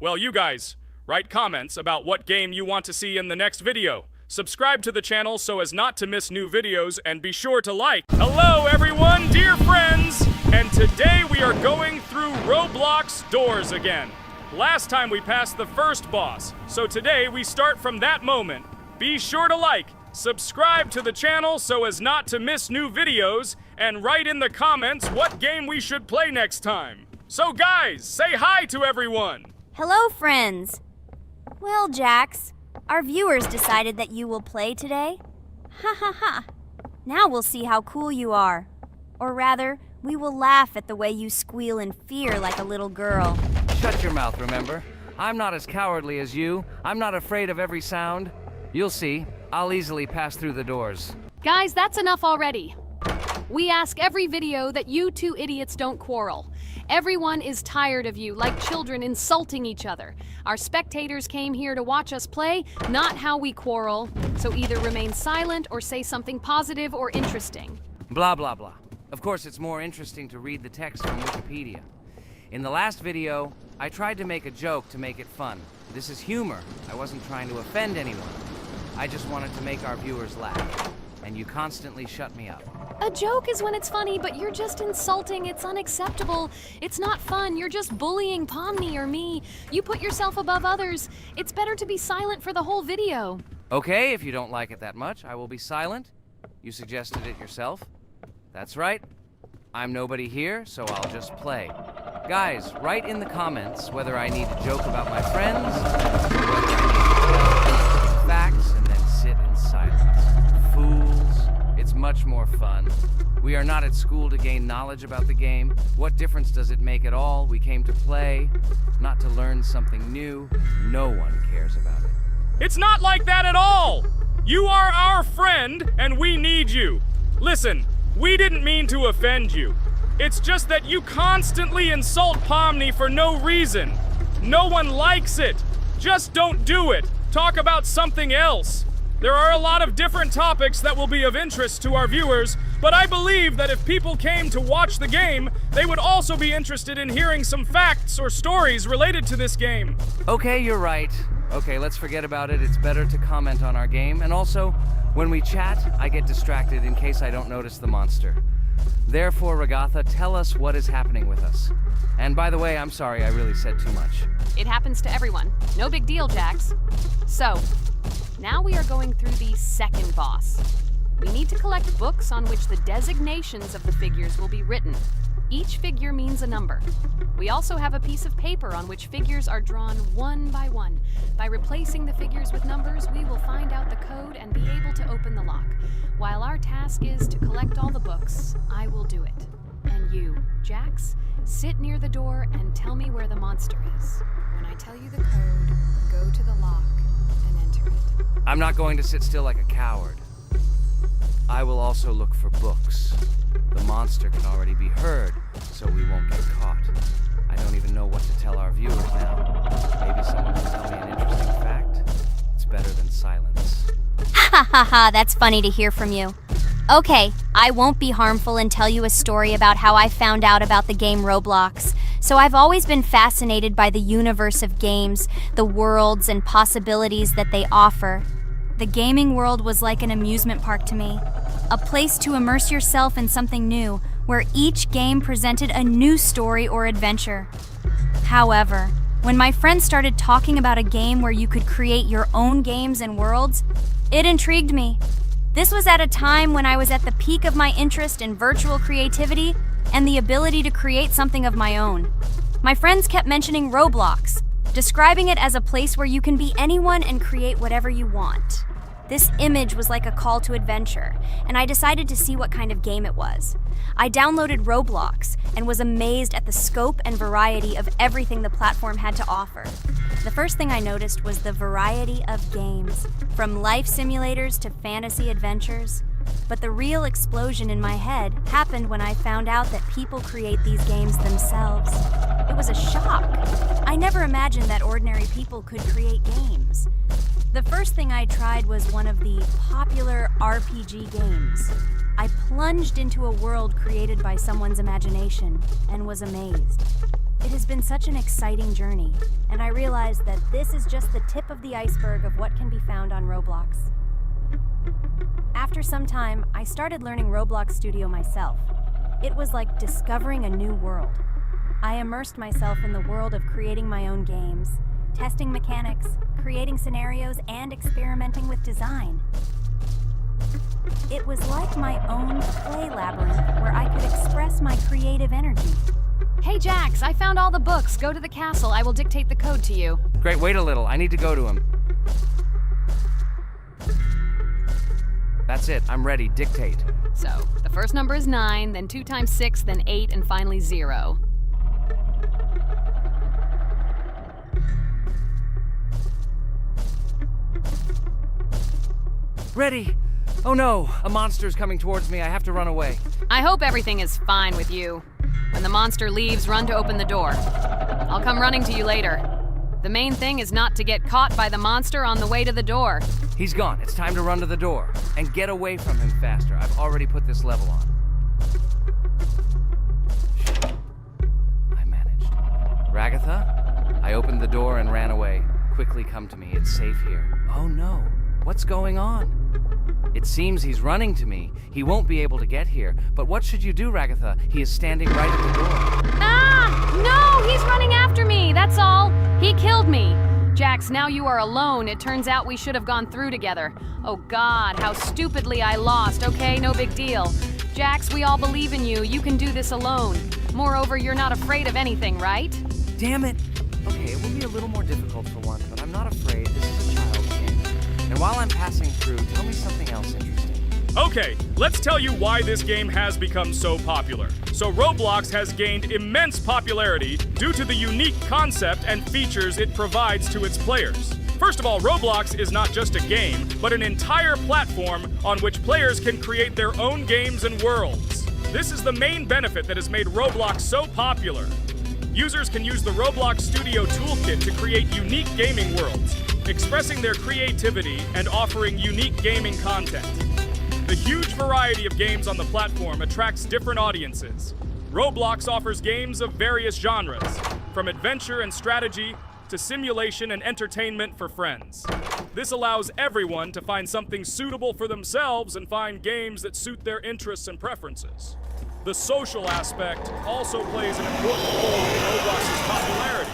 Speaker 4: Well, you guys, write comments about what game you want to see in the next video. Subscribe to the channel so as not to miss new videos, and be sure to like. Hello everyone, dear friends! And today we are going through Roblox doors again. Last time we passed the first boss, so today we start from that moment. Be sure to like, subscribe to the channel so as not to miss new videos, and write in the comments what game we should play next time. So guys, say hi to everyone!
Speaker 1: Hello, friends. Well, Jax, our viewers decided that you will play today. Ha ha ha. Now we'll see how cool you are. Or rather, we will laugh at the way you squeal in fear like a little girl.
Speaker 2: Shut your mouth, remember? I'm not as cowardly as you. I'm not afraid of every sound. You'll see. I'll easily pass through the doors.
Speaker 3: Guys, that's enough already. We ask every video that you two idiots don't quarrel. Everyone is tired of you, like children insulting each other. Our spectators came here to watch us play, not how we quarrel. So either remain silent or say something positive or interesting.
Speaker 2: Blah, blah, blah. Of course, it's more interesting to read the text from Wikipedia. In the last video, I tried to make a joke to make it fun. This is humor. I wasn't trying to offend anyone. I just wanted to make our viewers laugh. And you constantly shut me up.
Speaker 3: A joke is when it's funny, but you're just insulting. It's unacceptable. It's not fun. You're just bullying Pomni or me. You put yourself above others. It's better to be silent for the whole video.
Speaker 2: Okay, if you don't like it that much, I will be silent. You suggested it yourself. That's right. I'm nobody here, so I'll just play. Guys, write in the comments whether I need to joke about my friends, or whether I need to tell facts and then sit in silence. Fools. It's much more fun. We are not at school to gain knowledge about the game. What difference does it make at all? We came to play, not to learn something new. No one cares about it.
Speaker 4: It's not like that at all! You are our friend, and we need you. Listen, we didn't mean to offend you. It's just that you constantly insult Pomni for no reason. No one likes it. Just don't do it. Talk about something else. There are a lot of different topics that will be of interest to our viewers, but I believe that if people came to watch the game, they would also be interested in hearing some facts or stories related to this game.
Speaker 2: Okay, you're right. Okay, let's forget about it. It's better to comment on our game. And also, when we chat, I get distracted in case I don't notice the monster. Therefore, Ragatha, tell us what is happening with us. And by the way, I'm sorry, I really said too much.
Speaker 3: It happens to everyone. No big deal, Jax. So, now we are going through the second boss. We need to collect books on which the designations of the figures will be written. Each figure means a number. We also have a piece of paper on which figures are drawn one by one. By replacing the figures with numbers, we will find out the code and be able to open the lock. While our task is to collect all the books, I will do it. And you, Jax, sit near the door and tell me where the monster is. When I tell you the code, go to the lock and enter it.
Speaker 2: I'm not going to sit still like a coward. I will also look for books. The monster can already be heard, so we won't get caught. I don't even know what to tell our viewers now. Maybe someone can tell me an interesting fact? It's better than silence.
Speaker 1: Ha ha ha, that's funny to hear from you. Okay, I won't be harmful and tell you a story about how I found out about the game Roblox. So I've always been fascinated by the universe of games, the worlds and possibilities that they offer. The gaming world was like an amusement park to me, a place to immerse yourself in something new, where each game presented a new story or adventure. However, when my friends started talking about a game where you could create your own games and worlds, it intrigued me. This was at a time when I was at the peak of my interest in virtual creativity and the ability to create something of my own. My friends kept mentioning Roblox, describing it as a place where you can be anyone and create whatever you want. This image was like a call to adventure, and I decided to see what kind of game it was. I downloaded Roblox and was amazed at the scope and variety of everything the platform had to offer. The first thing I noticed was the variety of games, from life simulators to fantasy adventures. But the real explosion in my head happened when I found out that people create these games themselves. It was a shock. I never imagined that ordinary people could create games. The first thing I tried was one of the popular RPG games. I plunged into a world created by someone's imagination and was amazed. It has been such an exciting journey, and I realized that this is just the tip of the iceberg of what can be found on Roblox. After some time, I started learning Roblox Studio myself. It was like discovering a new world. I immersed myself in the world of creating my own games, testing mechanics, creating scenarios, and experimenting with design. It was like my own play labyrinth where I could express my creative energy.
Speaker 3: Hey, Jax, I found all the books. Go to the castle. I will dictate the code to you.
Speaker 2: Great, wait a little. I need to go to him. That's it. I'm ready. Dictate.
Speaker 3: So, the first number is 9, then 2 times 6, then 8, and finally 0.
Speaker 2: Ready! Oh no! A monster's coming towards me. I have to run away.
Speaker 3: I hope everything is fine with you. When the monster leaves, run to open the door. I'll come running to you later. The main thing is not to get caught by the monster on the way to the door.
Speaker 2: He's gone. It's time to run to the door. And get away from him faster. I've already put this level on. I managed. Ragatha? I opened the door and ran away. Quickly come to me. It's safe here. Oh no. What's going on? It seems he's running to me. He won't be able to get here. But what should you do, Ragatha? He is standing right at the door.
Speaker 3: Ah! No! He's running after me! That's all! He killed me! Jax, now you are alone. It turns out we should have gone through together. Oh God, how stupidly I lost. Okay, no big deal. Jax, we all believe in you. You can do this alone. Moreover, you're not afraid of anything, right?
Speaker 2: Damn it! Okay, it will be a little more difficult for one, but I'm not afraid. This is a child's game. And while I'm passing through, tell me something else interesting.
Speaker 4: Okay, let's tell you why this game has become so popular. So Roblox has gained immense popularity due to the unique concept and features it provides to its players. First of all, Roblox is not just a game, but an entire platform on which players can create their own games and worlds. This is the main benefit that has made Roblox so popular. Users can use the Roblox Studio Toolkit to create unique gaming worlds, expressing their creativity and offering unique gaming content. The huge variety of games on the platform attracts different audiences. Roblox offers games of various genres, from adventure and strategy to simulation and entertainment for friends. This allows everyone to find something suitable for themselves and find games that suit their interests and preferences. The social aspect also plays an important role in Roblox's popularity.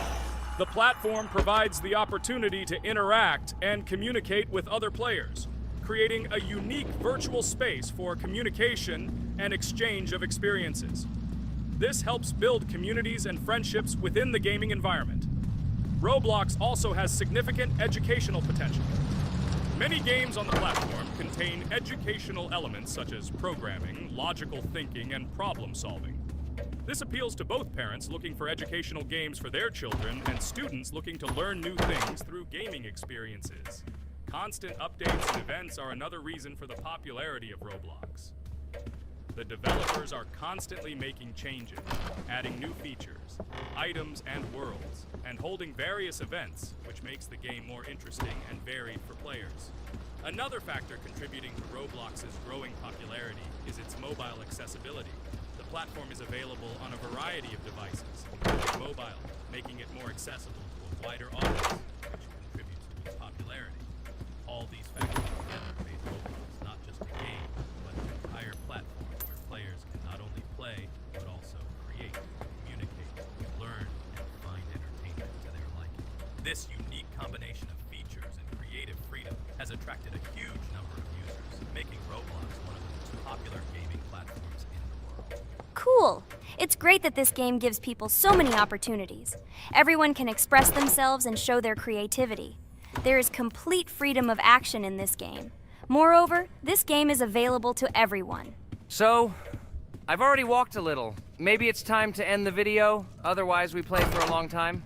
Speaker 4: The platform provides the opportunity to interact and communicate with other players, creating a unique virtual space for communication and exchange of experiences. This helps build communities and friendships within the gaming environment. Roblox also has significant educational potential. Many games on the platform contain educational elements such as programming, logical thinking, and problem solving. This appeals to both parents looking for educational games for their children and students looking to learn new things through gaming experiences. Constant updates and events are another reason for the popularity of Roblox. The developers are constantly making changes, adding new features, items, and worlds, and holding various events, which makes the game more interesting and varied for players. Another factor contributing to Roblox's growing popularity is its mobile accessibility. The platform is available on a variety of devices, including mobile, making it more accessible to a wider audience, which contributes to its popularity. All these factors together make Roblox not just a game, but an entire platform where players can not only play, but also create, communicate, learn, and find entertainment to their liking. This unique combination of features and creative freedom has attracted a huge number of users, making Roblox one of the most popular gaming platforms in the world.
Speaker 1: Cool! It's great that this game gives people so many opportunities. Everyone can express themselves and show their creativity. There is complete freedom of action in this game. Moreover, this game is available to everyone.
Speaker 2: So, I've already walked a little. Maybe it's time to end the video, otherwise we play for a long time.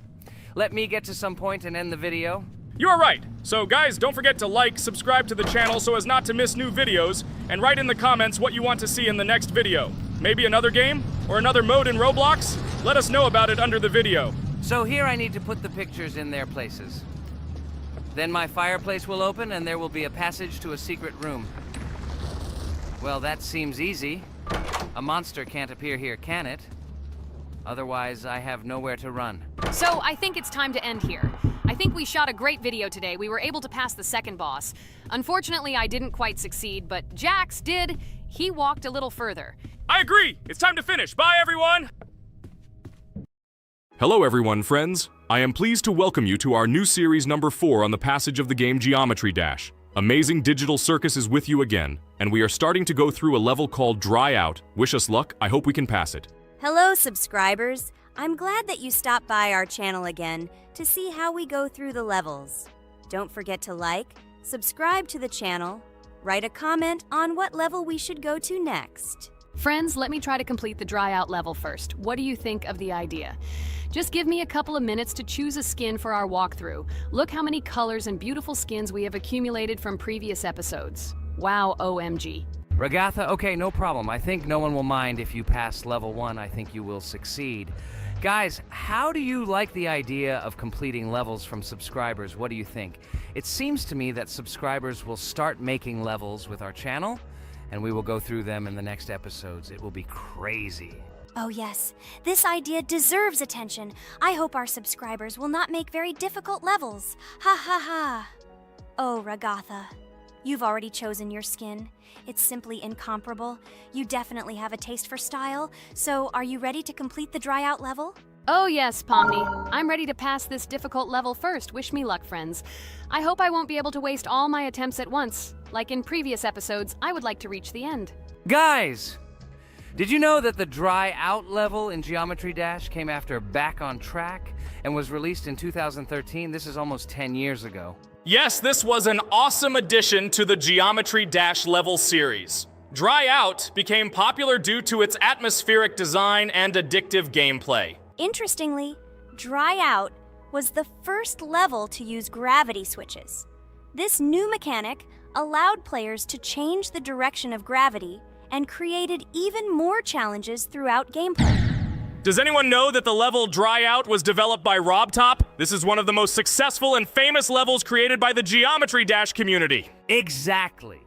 Speaker 2: Let me get to some point and end the video.
Speaker 4: You are right. So guys, don't forget to like, subscribe to the channel so as not to miss new videos, and write in the comments what you want to see in the next video. Maybe another game? Or another mode in Roblox? Let us know about it under the video.
Speaker 2: So here I need to put the pictures in their places. Then my fireplace will open and there will be a passage to a secret room. Well, that seems easy. A monster can't appear here, can it? Otherwise, I have nowhere to run.
Speaker 3: So I think it's time to end here. I think we shot a great video today. We were able to pass the second boss. Unfortunately, I didn't quite succeed, but Jax did. He walked a little further.
Speaker 4: I agree! It's time to finish. Bye, everyone! Hello, everyone, friends. I am pleased to welcome you to our new series number 4 on the passage of the game Geometry Dash. Amazing Digital Circus is with you again, and we are starting to go through a level called Dry Out. Wish us luck. I hope we can pass it.
Speaker 1: Hello, subscribers. I'm glad that you stopped by our channel again to see how we go through the levels. Don't forget to like, subscribe to the channel, write a comment on what level we should go to next.
Speaker 3: Friends, let me try to complete the dry out level first. What do you think of the idea? Just give me a couple of minutes to choose a skin for our walkthrough. Look how many colors and beautiful skins we have accumulated from previous episodes. Wow, OMG.
Speaker 2: Ragatha, okay, no problem. I think no one will mind if you pass level 1. I think you will succeed. Guys, how do you like the idea of completing levels from subscribers? What do you think? It seems to me that subscribers will start making levels with our channel, and we will go through them in the next episodes. It will be crazy.
Speaker 1: Oh yes, this idea deserves attention. I hope our subscribers will not make very difficult levels. Ha ha ha. Oh, Ragatha, you've already chosen your skin. It's simply incomparable. You definitely have a taste for style. So, are you ready to complete the dry out level?
Speaker 3: Oh yes, Pomni. I'm ready to pass this difficult level first. Wish me luck, friends. I hope I won't be able to waste all my attempts at once. Like in previous episodes, I would like to reach the end.
Speaker 2: Guys! Did you know that the Dry Out level in Geometry Dash came after Back on Track and was released in 2013? This is almost 10 years ago.
Speaker 4: Yes, this was an awesome addition to the Geometry Dash level series. Dry Out became popular due to its atmospheric design and addictive gameplay.
Speaker 1: Interestingly, Dry Out was the first level to use gravity switches. This new mechanic allowed players to change the direction of gravity and created even more challenges throughout gameplay.
Speaker 4: Does anyone know that the level Dry Out was developed by RobTop? This is one of the most successful and famous levels created by the Geometry Dash community.
Speaker 2: Exactly.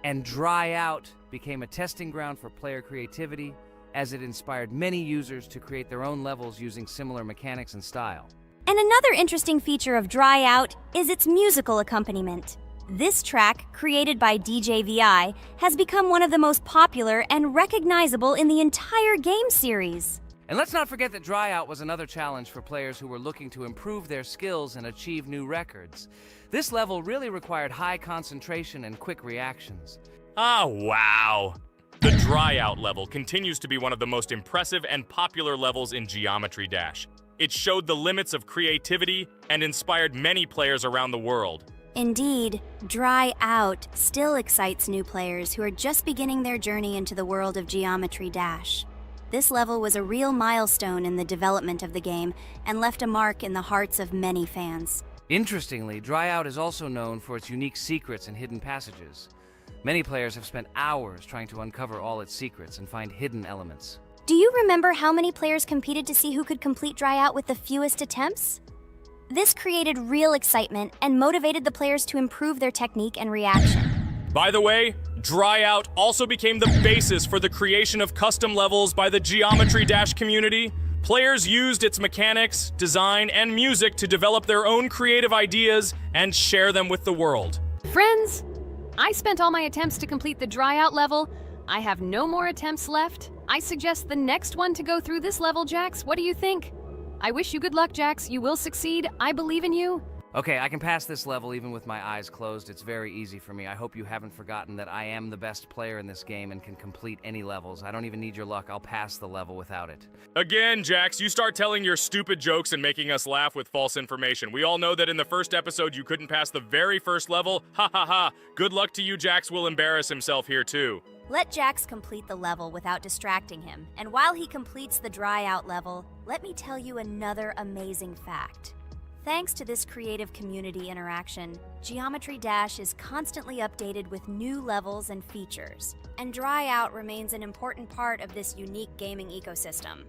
Speaker 2: And Dry Out became a testing ground for player creativity, as it inspired many users to create their own levels using similar mechanics and style.
Speaker 1: And another interesting feature of Dry Out is its musical accompaniment. This track, created by DJ VI, has become one of the most popular and recognizable in the entire game series.
Speaker 2: And let's not forget that Dry Out was another challenge for players who were looking to improve their skills and achieve new records. This level really required high concentration and quick reactions.
Speaker 4: Ah, wow. The Dry Out level continues to be one of the most impressive and popular levels in Geometry Dash. It showed the limits of creativity and inspired many players around the world.
Speaker 1: Indeed, Dry Out still excites new players who are just beginning their journey into the world of Geometry Dash. This level was a real milestone in the development of the game and left a mark in the hearts of many fans.
Speaker 2: Interestingly, Dry Out is also known for its unique secrets and hidden passages. Many players have spent hours trying to uncover all its secrets and find hidden elements.
Speaker 1: Do you remember how many players competed to see who could complete Dry Out with the fewest attempts? This created real excitement and motivated the players to improve their technique and reaction.
Speaker 4: By the way, Dry Out also became the basis for the creation of custom levels by the Geometry Dash community. Players used its mechanics, design, and music to develop their own creative ideas and share them with the world.
Speaker 3: Friends, I spent all my attempts to complete the Dry Out level. I have no more attempts left. I suggest the next one to go through this level, Jax. What do you think? I wish you good luck, Jax. You will succeed. I believe in you.
Speaker 2: Okay, I can pass this level even with my eyes closed. It's very easy for me. I hope you haven't forgotten that I am the best player in this game and can complete any levels. I don't even need your luck. I'll pass the level without it.
Speaker 4: Again, Jax, you start telling your stupid jokes and making us laugh with false information. We all know that in the first episode you couldn't pass the very first level. Ha ha ha. Good luck to you, Jax will embarrass himself here too.
Speaker 1: Let Jax complete the level without distracting him, and while he completes the Dry Out level, let me tell you another amazing fact. Thanks to this creative community interaction, Geometry Dash is constantly updated with new levels and features, and Dry Out remains an important part of this unique gaming ecosystem.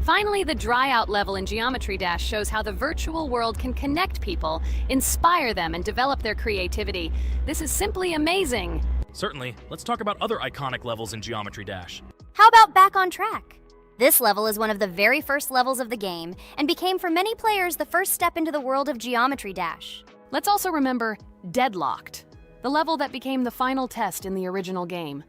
Speaker 3: Finally, the Dry Out level in Geometry Dash shows how the virtual world can connect people, inspire them, and develop their creativity. This is simply amazing.
Speaker 4: Certainly. Let's talk about other iconic levels in Geometry Dash.
Speaker 1: How about Back on Track? This level is one of the very first levels of the game and became for many players the first step into the world of Geometry Dash.
Speaker 3: Let's also remember Deadlocked, the level that became the final test in the original game.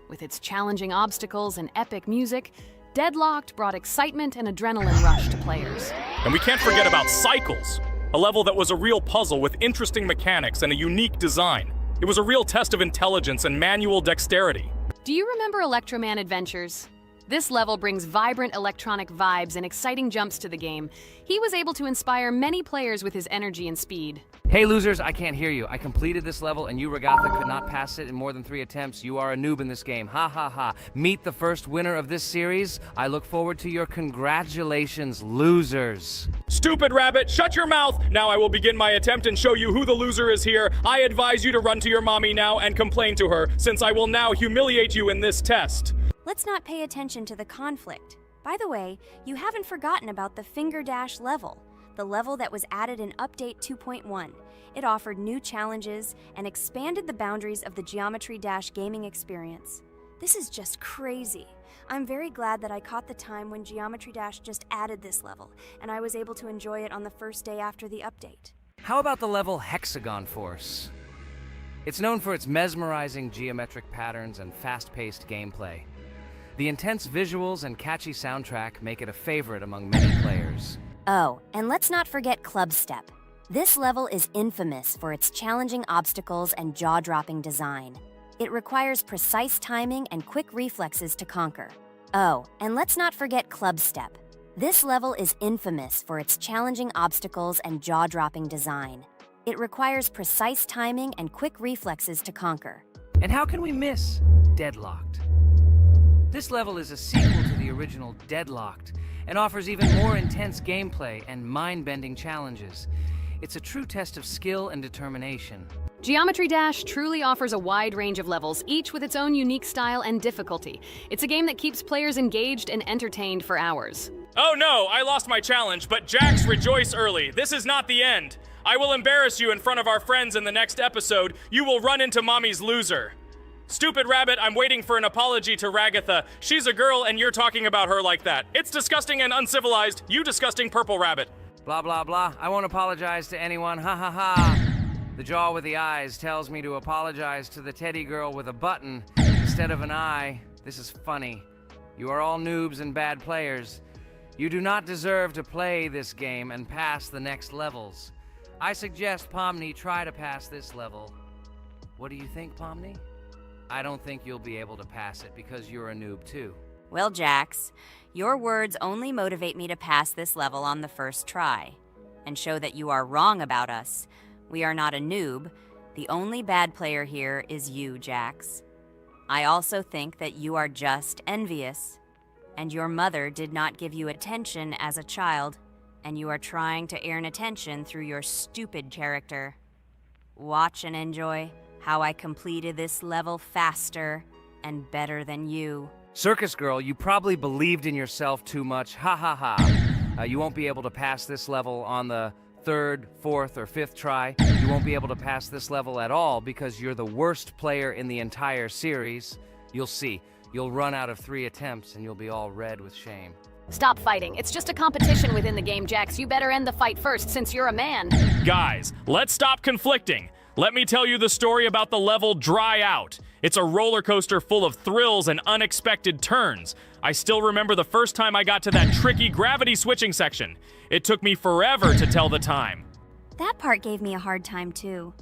Speaker 3: With its challenging obstacles and epic music, Deadlocked brought excitement and adrenaline rush to players.
Speaker 4: And we can't forget about Cycles, a level that was a real puzzle with interesting mechanics and a unique design. It was a real test of intelligence and manual dexterity.
Speaker 3: Do you remember Electroman Adventures? This level brings vibrant electronic vibes and exciting jumps to the game. He was able to inspire many players with his energy and speed.
Speaker 2: Hey losers, I can't hear you. I completed this level and you, Regatha, could not pass it in more than 3 attempts. You are a noob in this game. Ha ha ha. Meet the first winner of this series. I look forward to your congratulations, losers.
Speaker 4: Stupid rabbit, shut your mouth! Now I will begin my attempt and show you who the loser is here. I advise you to run to your mommy now and complain to her, since I will now humiliate you in this test.
Speaker 1: Let's not pay attention to the conflict. By the way, you haven't forgotten about the Finger Dash level, the level that was added in Update 2.1. It offered new challenges and expanded the boundaries of the Geometry Dash gaming experience. This is just crazy. I'm very glad that I caught the time when Geometry Dash just added this level, and I was able to enjoy it on the first day after the update.
Speaker 2: How about the level Hexagon Force? It's known for its mesmerizing geometric patterns and fast-paced gameplay. The intense visuals and catchy soundtrack make it a favorite among many players.
Speaker 1: Oh, and let's not forget Club Step. This level is infamous for its challenging obstacles and jaw-dropping design. It requires precise timing and quick reflexes to conquer. Oh, and let's not forget Club Step. This level is infamous for its challenging obstacles and jaw-dropping design. It requires precise timing and quick reflexes to conquer.
Speaker 2: And how can we miss Deadlocked? This level is a sequel to the original Deadlocked and offers even more intense gameplay and mind-bending challenges. It's a true test of skill and determination.
Speaker 3: Geometry Dash truly offers a wide range of levels, each with its own unique style and difficulty. It's a game that keeps players engaged and entertained for hours.
Speaker 4: Oh no, I lost my challenge, but Jax, rejoice early. This is not the end. I will embarrass you in front of our friends in the next episode. You will run into Mommy's loser. Stupid rabbit, I'm waiting for an apology to Ragatha. She's a girl and you're talking about her like that. It's disgusting and uncivilized, you disgusting purple rabbit.
Speaker 2: Blah, blah, blah. I won't apologize to anyone. Ha ha ha. The jaw with the eyes tells me to apologize to the teddy girl with a button instead of an eye. This is funny. You are all noobs and bad players. You do not deserve to play this game and pass the next levels. I suggest Pomni try to pass this level. What do you think, Pomni? I don't think you'll be able to pass it because you're a noob too.
Speaker 5: Well, Jax, your words only motivate me to pass this level on the first try and show that you are wrong about us. We are not a noob. The only bad player here is you, Jax. I also think that you are just envious, and your mother did not give you attention as a child, and you are trying to earn attention through your stupid character. Watch and enjoy how I completed this level faster and better than you.
Speaker 2: Circus girl, you probably believed in yourself too much. Ha ha ha. You won't be able to pass this level on the third, fourth, or fifth try. You won't be able to pass this level at all because you're the worst player in the entire series. You'll see. You'll run out of 3 attempts and you'll be all red with shame.
Speaker 3: Stop fighting. It's just a competition within the game, Jax. You better end the fight first since you're a man.
Speaker 4: Guys, let's stop conflicting. Let me tell you the story about the level Dry Out. It's a roller coaster full of thrills and unexpected turns. I still remember the first time I got to that tricky gravity switching section. It took me forever to tell the time.
Speaker 1: That part gave me a hard time too.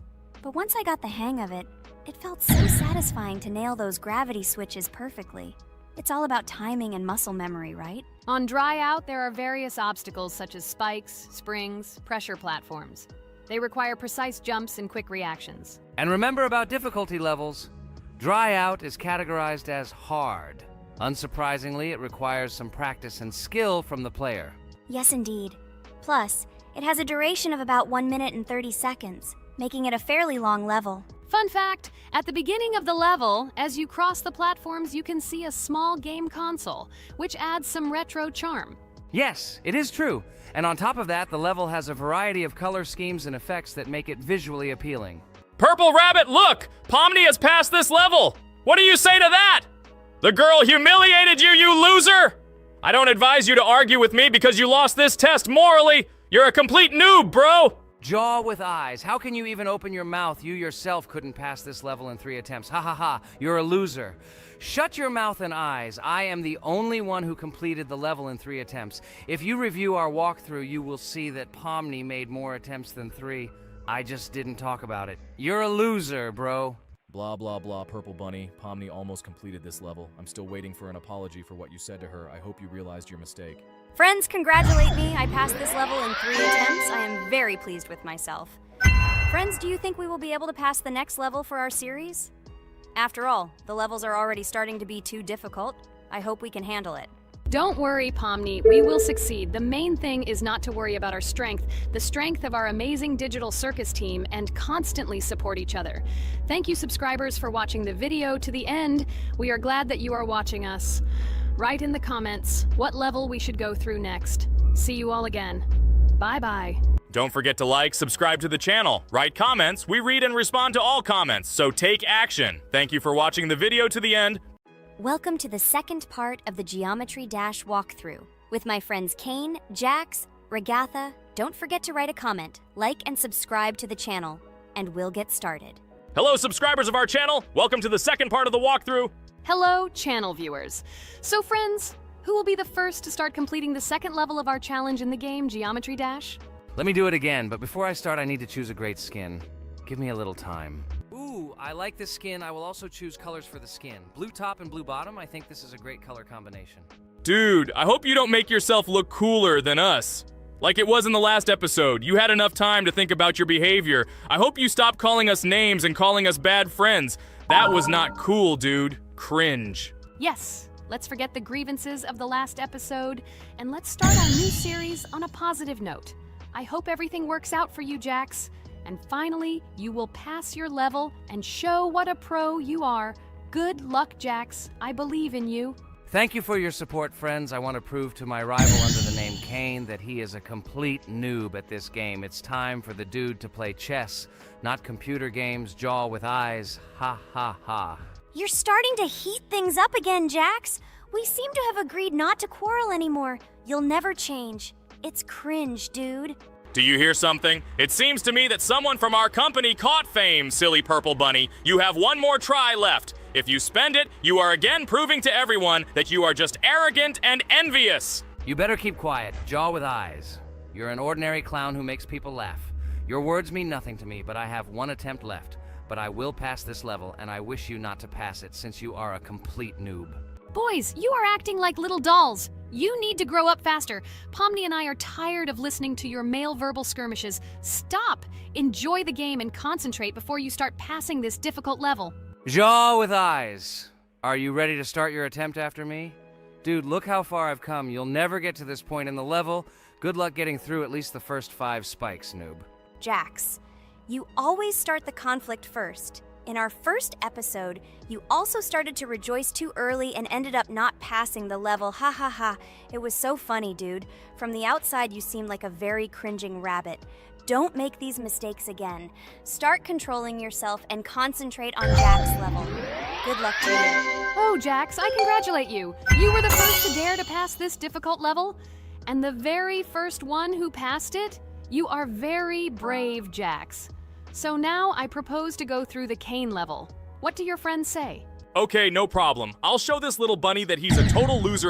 Speaker 1: But once I got the hang of it, it felt so satisfying to nail those gravity switches perfectly. It's all about timing and muscle memory, right?
Speaker 3: On Dry Out, there are various obstacles such as spikes, springs, pressure platforms. They require precise jumps and quick reactions.
Speaker 2: And remember about difficulty levels. Dry Out is categorized as hard. Unsurprisingly, it requires some practice and skill from the player.
Speaker 1: Yes, indeed. Plus, it has a duration of about 1 minute and 30 seconds, making it a fairly long level.
Speaker 3: Fun fact, at the beginning of the level, as you cross the platforms, you can see a small game console, which adds some retro charm.
Speaker 2: Yes, it is true. And on top of that, the level has a variety of color schemes and effects that make it visually appealing.
Speaker 4: Purple Rabbit, look! Pomni has passed this level! What do you say to that? The girl humiliated you, you loser! I don't advise you to argue with me because you lost this test morally. You're a complete noob, bro!
Speaker 2: Jaw with eyes. How can you even open your mouth? You yourself couldn't pass this level in 3 attempts. Ha ha ha. You're a loser. Shut your mouth and eyes. I am the only one who completed the level in 3 attempts. If you review our walkthrough, you will see that Pomni made more attempts than 3. I just didn't talk about it. You're a loser, bro.
Speaker 6: Blah, blah, blah, Purple Bunny. Pomni almost completed this level. I'm still waiting for an apology for what you said to her. I hope you realized your mistake.
Speaker 1: Friends, congratulate me. I passed this level in 3 attempts. I am very pleased with myself. Friends, do you think we will be able to pass the next level for our series? After all, the levels are already starting to be too difficult. I hope we can handle it.
Speaker 3: Don't worry, Pomni, we will succeed. The main thing is not to worry about our strength, the strength of our amazing digital circus team, and constantly support each other. Thank you, subscribers, for watching the video to the end. We are glad that you are watching us. Write in the comments what level we should go through next. See you all again. Bye-bye.
Speaker 4: Don't forget to like, subscribe to the channel, write comments. We read and respond to all comments, so take action. Thank you for watching the video to the end.
Speaker 1: Welcome to the second part of the Geometry Dash walkthrough. With my friends Kane, Jax, Ragatha, don't forget to write a comment, like and subscribe to the channel, and we'll get started.
Speaker 4: Hello, subscribers of our channel. Welcome to the second part of the walkthrough.
Speaker 3: Hello, channel viewers. So friends, who will be the first to start completing the second level of our challenge in the game, Geometry Dash?
Speaker 2: Let me do it again, but before I start, I need to choose a great skin. Give me a little time. Ooh, I like this skin. I will also choose colors for the skin. Blue top and blue bottom. I think this is a great color combination.
Speaker 4: Dude, I hope you don't make yourself look cooler than us. Like it was in the last episode. You had enough time to think about your behavior. I hope you stop calling us names and calling us bad friends. That was not cool, dude. Cringe.
Speaker 3: Yes, let's forget the grievances of the last episode, and let's start our new series on a positive note. I hope everything works out for you, Jax. And finally, you will pass your level and show what a pro you are. Good luck, Jax. I believe in you.
Speaker 2: Thank you for your support, friends. I want to prove to my rival under the name Kane that he is a complete noob at this game. It's time for the dude to play chess, not computer games, jaw with eyes. Ha ha ha.
Speaker 1: You're starting to heat things up again, Jax. We seem to have agreed not to quarrel anymore. You'll never change. It's cringe, dude.
Speaker 4: Do you hear something? It seems to me that someone from our company caught fame, silly purple bunny. You have one more try left. If you spend it, you are again proving to everyone that you are just arrogant and envious.
Speaker 2: You better keep quiet, jaw with eyes. You're an ordinary clown who makes people laugh. Your words mean nothing to me, but I have one attempt left. But I will pass this level, and I wish you not to pass it since you are a complete noob.
Speaker 3: Boys, you are acting like little dolls. You need to grow up faster. Pomni and I are tired of listening to your male verbal skirmishes. Stop! Enjoy the game and concentrate before you start passing this difficult level.
Speaker 2: Jaw with eyes. Are you ready to start your attempt after me? Dude, look how far I've come. You'll never get to this point in the level. Good luck getting through at least the first 5 spikes, noob.
Speaker 1: Jax, you always start the conflict first. In our first episode, you also started to rejoice too early and ended up not passing the level. Ha ha ha. It was so funny, dude. From the outside, you seemed like a very cringing rabbit. Don't make these mistakes again. Start controlling yourself and concentrate on Jax's level. Good luck to you.
Speaker 3: Oh, Jax, I congratulate you. You were the first to dare to pass this difficult level, and the very first one who passed it. You are very brave, Jax. So now I propose to go through the Kane level. What do your friends say?
Speaker 4: Okay, no problem. I'll show this little bunny that he's a total loser.